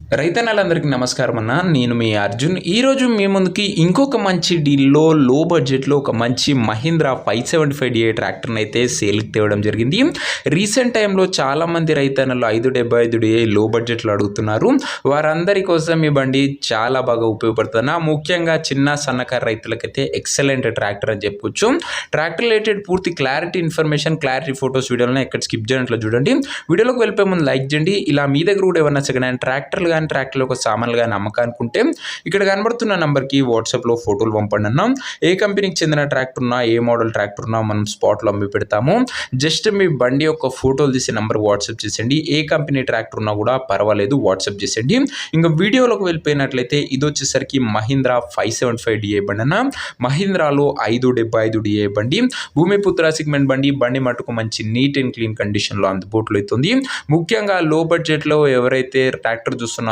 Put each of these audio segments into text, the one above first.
రైతన్నలందరికీ నమస్కారం అన్న. నేను మీ అర్జున్. ఈరోజు మీ ముందుకి ఇంకొక మంచి డీల్‌లో లో బడ్జెట్‌లో ఒక మంచి మహీంద్రా 575 DI ట్రాక్టర్‌ని అయితే సేల్‌కి తేవడం జరిగింది. రీసెంట్ టైంలో చాలామంది రైతన్నలు 575 DI లో బడ్జెట్‌లో అడుగుతున్నారు. వారందరి కోసం ఈ బండి చాలా బాగా ఉపయోగపడుతుందన్న. ముఖ్యంగా చిన్న సన్నకారు రైతులకైతే ఎక్సలెంట్ ట్రాక్టర్ అని చెప్పొచ్చు. ట్రాక్టర్ రిలేటెడ్ పూర్తి క్లారిటీ ఇన్ఫర్మేషన్, క్లారిటీ ఫోటోస్ వీడియోలను ఎక్కడ స్కిప్ చేయనట్లు చూడండి. వీడియోలోకి వెళ్ళిపోయే ముందు లైక్ చేయండి. ఇలా మీ దగ్గర కూడా ఏమన్నా సెకండ్ హ్యాండ్ ట్రాక్టర్లు ట్రాక్టర్లో ఒక సామాన్లు కానీ అమ్మకానుకుంటే ఇక్కడ కనబడుతున్న నంబర్కి వాట్సాప్లో ఫోటోలు పంపండి అన్న. ఏ కంపెనీకి చెందిన ట్రాక్టర్ ఉన్నా, ఏ మోడల్ ట్రాక్టర్ ఉన్నా మనం స్పాట్లో అమ్మి పెడతాము. జస్ట్ మీ బండి యొక్క ఫోటోలు తీసి నెంబర్ వాట్సాప్ చేసేయండి. ఏ కంపెనీ ట్రాక్టర్ ఉన్నా కూడా పర్వాలేదు, వాట్సాప్ చేసేయండి. ఇంకా వీడియోలోకి వెళ్ళిపోయినట్లయితే ఇది వచ్చేసరికి మహీంద్రా 575 DI బండి అన్న. మహీంద్రాలో 575 DI బండి, భూమిపుత్ర సెగ్మెంట్ బండి. బండి మటుకు మంచి నీట్ అండ్ క్లీన్ కండిషన్లో అందుబాటులో అవుతుంది. ముఖ్యంగా లో బడ్జెట్లో ఎవరైతే ట్రాక్టర్ చూస్తున్నారో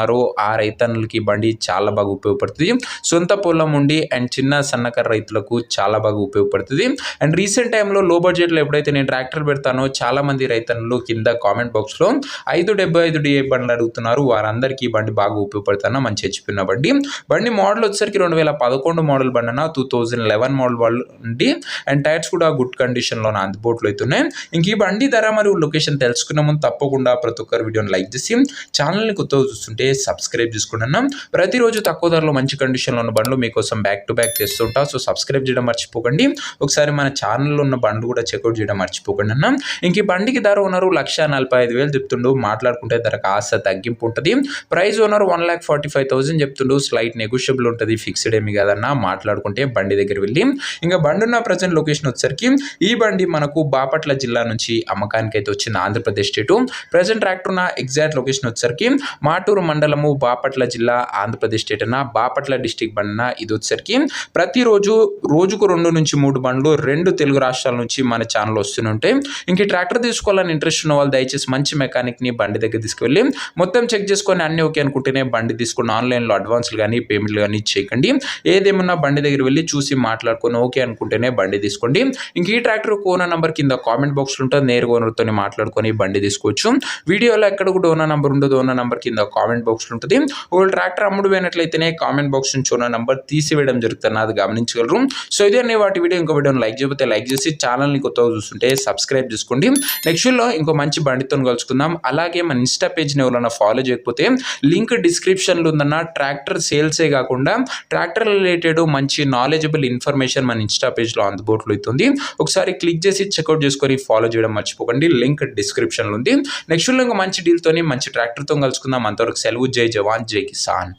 ఆ రైతన్నలకి బండి చాలా బాగా ఉపయోగపడుతుంది. సొంత పొలం ఉండి అండ్ చిన్న సన్నకారు రైతులకు చాలా బాగా ఉపయోగపడుతుంది. అండ్ రీసెంట్ టైంలో లో బడ్జెట్లో ఎప్పుడైతే నేను ట్రాక్టర్ పెడతానో చాలా మంది రైతన్నలు కింద కామెంట్ బాక్స్లో 575 DI బండ్లు అడుగుతున్నారు. వారందరికీ బండి బాగా ఉపయోగపడుతున్నా మంచి హెచ్పి ఉన్న బండి. బండి మోడల్ వచ్చేసరికి 2011 మోడల్ బండి అన్న. 2011 మోడల్ బండి అండ్ టైర్స్ కూడా గుడ్ కండిషన్లో అందుబాటులో అవుతున్నాయి. ఇంక ఈ బండి ధర మరియు లొకేషన్ తెలుసుకున్న ముందు తప్పకుండా ప్రతి ఒక్కరు వీడియోని లైక్ చేసి ఛానల్ని కొత్తగా చూస్తుంటే సబ్స్క్రైబ్ చేసుకున్నాను. ప్రతిరోజు తక్కువ ధరలో మంచి కండిషన్లో ఉన్న బండ్లు మీకోసం బ్యాక్ టు బ్యాక్ తెస్తుంటా. సో సబ్స్క్రైబ్ చేయడం మర్చిపోకండి. ఒకసారి మన ఛానల్లో ఉన్న బండ్లు కూడా చెక్అవుట్ చేయడం మర్చిపోకండి అన్న. ఇంక ఈ బండికి ధర ఓనరు 1,45,000 చెప్తుండు. మాట్లాడుకుంటే ధర కాస్త తగ్గింపు ఉంటుంది. ప్రైస్ ఓనర్ 1,45,000 చెప్తుండు. స్లైట్ నెగోషియబుల్ ఉంటుంది, ఫిక్స్డ్ ఏమి కాదన్న. మాట్లాడుకుంటే బండి దగ్గర వెళ్ళి ఇంకా బండి ఉన్న ప్రజెంట్ లొకేషన్ వచ్చేసరికి ఈ బండి మనకు బాపట్ల జిల్లా నుంచి అమ్మకానికి అయితే వచ్చింది, ఆంధ్రప్రదేశ్ స్టేటు. ప్రజెంట్ ట్రాక్టర్ ఉన్న ఎగ్జాక్ట్ లొకేషన్ వచ్చేసరికి మాటూరు మండలము, బాపట్ల జిల్లా, ఆంధ్రప్రదేశ్ స్టేట్ అన్న. బాపట్ల డిస్టిక్ బండి. ఇది వచ్చేసరికి ప్రతిరోజు రోజుకు 2 నుంచి 3 బండ్లు 2 తెలుగు రాష్ట్రాల నుంచి మన ఛానల్ వస్తుంటాయి. ఇంక ఈ ట్రాక్టర్ తీసుకోవాలని ఇంట్రెస్ట్ ఉన్న వాళ్ళు దయచేసి మంచి మెకానిక్ని బండి దగ్గర తీసుకువెళ్ళి మొత్తం చెక్ చేసుకొని అన్ని ఓకే అనుకుంటేనే బండి తీసుకుని ఆన్లైన్లో అడ్వాన్స్లు కానీ పేమెంట్లు కానీ చేయకండి. ఏదేమన్నా బండి దగ్గర వెళ్ళి చూసి మాట్లాడుకొని ఓకే అనుకుంటేనే బండి తీసుకోండి. ఇంక ఈ ట్రాక్టర్ ఓనర్ నంబర్ కింద కామెంట్ బాక్స్లో ఉంటుంది. నేరుగా ఓనర్తో మాట్లాడుకొని బండి తీసుకోవచ్చు. వీడియోలో ఎక్కడ కూడా ఓనర్ నంబర్ ఉండదు. ఓనర్ నంబర్ కింద కామెంట్ బాక్స్లో ఉంటుంది. ఒకవేళ ట్రాక్టర్ అమ్ముడు పోయినట్లయితేనే కామెంట్ బాక్స్ నుంచి ఓనర్ నంబర్ తీసివేయడం జరుగుతుంది, అది గమనించగలరు. సో ఇదే వాటి వీడియో. ఇంకో వీడియోని లైక్ చేయకపోతే లైక్ చేసి ఛానల్ని కొత్తగా చూస్తుంటే సబ్స్క్రైబ్ చేసుకోండి. నెక్స్ట్లో ఇంకో మంచి బండితో కలుసుకుందాం. అలాగే మన ఇన్స్టా పేజ్ని ఎవరైనా ఫాలో చేయకపోతే లింక్ డిస్క్రిప్షన్లో ఉందన్న. ట్రాక్టర్ సేల్సే కాకుండా ట్రాక్టర్ రిలేటెడ్ మంచి నాలెడ్జబుల్ ఇన్ఫర్మేషన్ మన ఇన్స్టా పేజ్లో అందుబాటులో అవుతుంది. ఒకసారి క్లిక్ చేసి చెక్అవుట్ చేసుకొని ఫాలో చేయడం మర్చిపోకండి. లింక్ డిస్క్రిప్షన్లో ఉంది. నెక్స్ట్లో ఇంకా మంచి డీల్తో మంచి ట్రాక్టర్తో కలుసుకుందాం. అంతవరకు సెలవు. జై జవాన్, జై కిసాన్.